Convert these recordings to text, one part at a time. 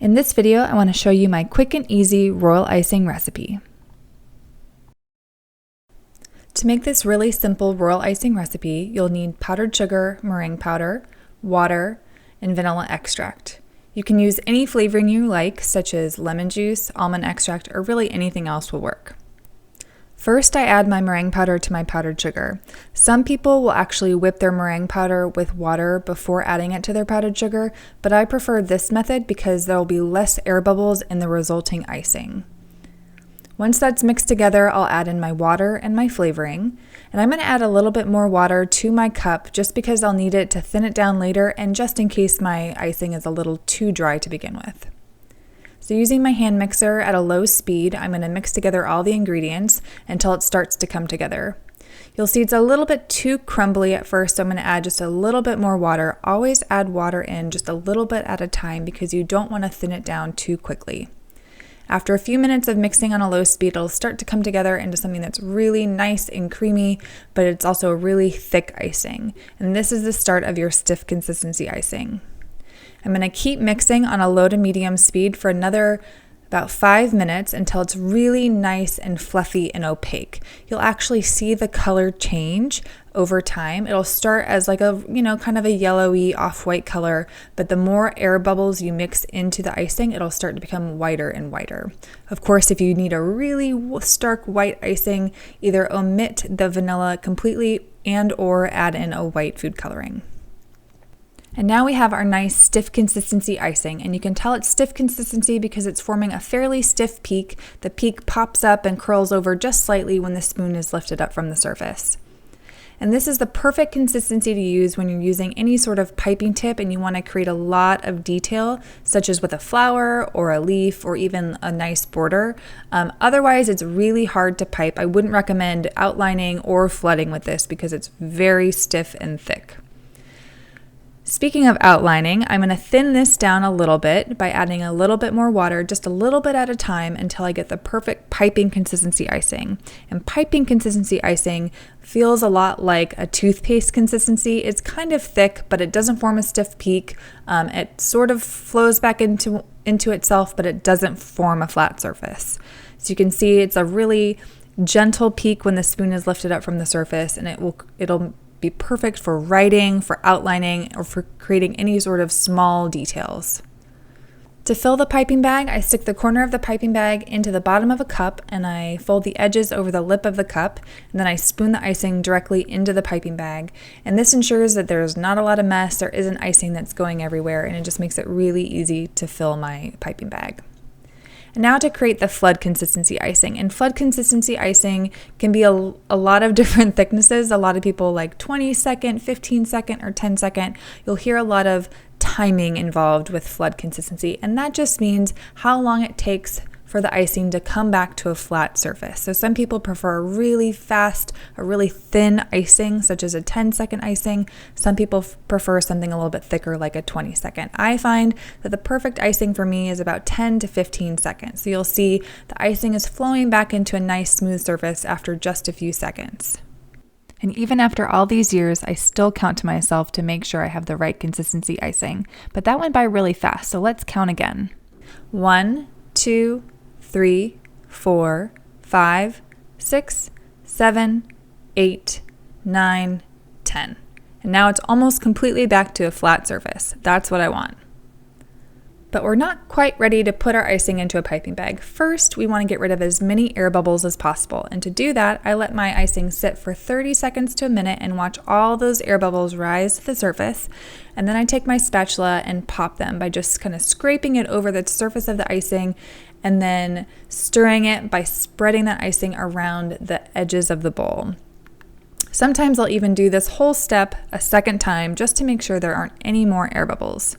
In this video, I want to show you my quick and easy royal icing recipe. To make this really simple royal icing recipe, you'll need powdered sugar, meringue powder, water, and vanilla extract. You can use any flavoring you like, such as lemon juice, almond extract, or really anything else will work. First, I add my meringue powder to my powdered sugar. Some people will actually whip their meringue powder with water before adding it to their powdered sugar, but I prefer this method because there will be less air bubbles in the resulting icing. Once that's mixed together, I'll add in my water and my flavoring, and I'm going to add a little bit more water to my cup just because I'll need it to thin it down later and just in case my icing is a little too dry to begin with. So using my hand mixer at a low speed, I'm going to mix together all the ingredients until it starts to come together. You'll see it's a little bit too crumbly at first, so I'm going to add just a little bit more water. Always add water in just a little bit at a time because you don't want to thin it down too quickly. After a few minutes of mixing on a low speed, it'll start to come together into something that's really nice and creamy, but it's also a really thick icing. And this is the start of your stiff consistency icing. I'm going to keep mixing on a low to medium speed for another about 5 minutes until it's really nice and fluffy and opaque. You'll actually see the color change over time. It'll start as like a, kind of a yellowy off-white color, but the more air bubbles you mix into the icing, it'll start to become whiter and whiter. Of course, if you need a really stark white icing, either omit the vanilla completely and or add in a white food coloring. And now we have our nice stiff consistency icing, and you can tell it's stiff consistency because it's forming a fairly stiff peak. The peak pops up and curls over just slightly when the spoon is lifted up from the surface. And this is the perfect consistency to use when you're using any sort of piping tip and you want to create a lot of detail, such as with a flower or a leaf or even a nice border. Otherwise, it's really hard to pipe. I wouldn't recommend outlining or flooding with this because it's very stiff and thick. Speaking of outlining, I'm going to thin this down a little bit by adding a little bit more water, just a little bit at a time until I get the perfect piping consistency icing. And piping consistency icing feels a lot like a toothpaste consistency. It's kind of thick, but it doesn't form a stiff peak. It sort of flows back into itself, but it doesn't form a flat surface. So you can see it's a really gentle peak when the spoon is lifted up from the surface, and it'll be perfect for writing, for outlining, or for creating any sort of small details. To fill the piping bag, I stick the corner of the piping bag into the bottom of a cup and I fold the edges over the lip of the cup, and then I spoon the icing directly into the piping bag. And this ensures that there's not a lot of mess, there isn't icing that's going everywhere, and it just makes it really easy to fill my piping bag. And now to create the flood consistency icing. And flood consistency icing can be a lot of different thicknesses. A lot of people like 20 second, 15 second, or 10 second. You'll hear a lot of timing involved with flood consistency, and that just means how long it takes for the icing to come back to a flat surface. So some people prefer a really fast, a really thin icing, such as a 10-second icing. Some people prefer something a little bit thicker, like a 20-second. I find that the perfect icing for me is about 10 to 15 seconds. So you'll see the icing is flowing back into a nice smooth surface after just a few seconds. And even after all these years, I still count to myself to make sure I have the right consistency icing. But that went by really fast, so let's count again. 1, 2, 3, 4, 5, 6, 7, 8, 9, 10. And now it's almost completely back to a flat surface. That's what I want. But we're not quite ready to put our icing into a piping bag. First, we want to get rid of as many air bubbles as possible. And to do that, I let my icing sit for 30 seconds to a minute and watch all those air bubbles rise to the surface. And then I take my spatula and pop them by just kind of scraping it over the surface of the icing and then stirring it by spreading that icing around the edges of the bowl. Sometimes I'll even do this whole step a second time just to make sure there aren't any more air bubbles.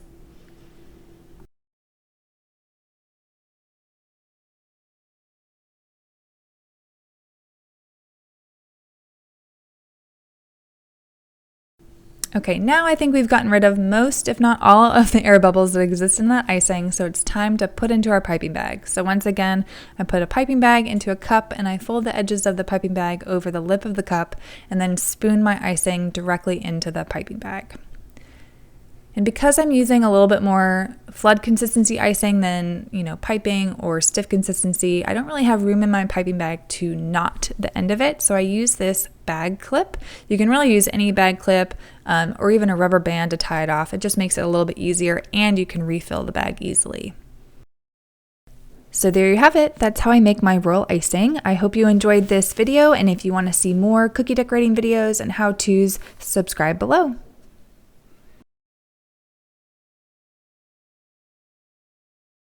Okay, now I think we've gotten rid of most, if not all, of the air bubbles that exist in that icing, so it's time to put into our piping bag. So once again, I put a piping bag into a cup and I fold the edges of the piping bag over the lip of the cup and then spoon my icing directly into the piping bag. And because I'm using a little bit more flood consistency icing than, piping or stiff consistency, I don't really have room in my piping bag to knot the end of it. So I use this bag clip. You can really use any bag clip or even a rubber band to tie it off. It just makes it a little bit easier, and you can refill the bag easily. So there you have it. That's how I make my royal icing. I hope you enjoyed this video, and if you want to see more cookie decorating videos and how-tos, subscribe below.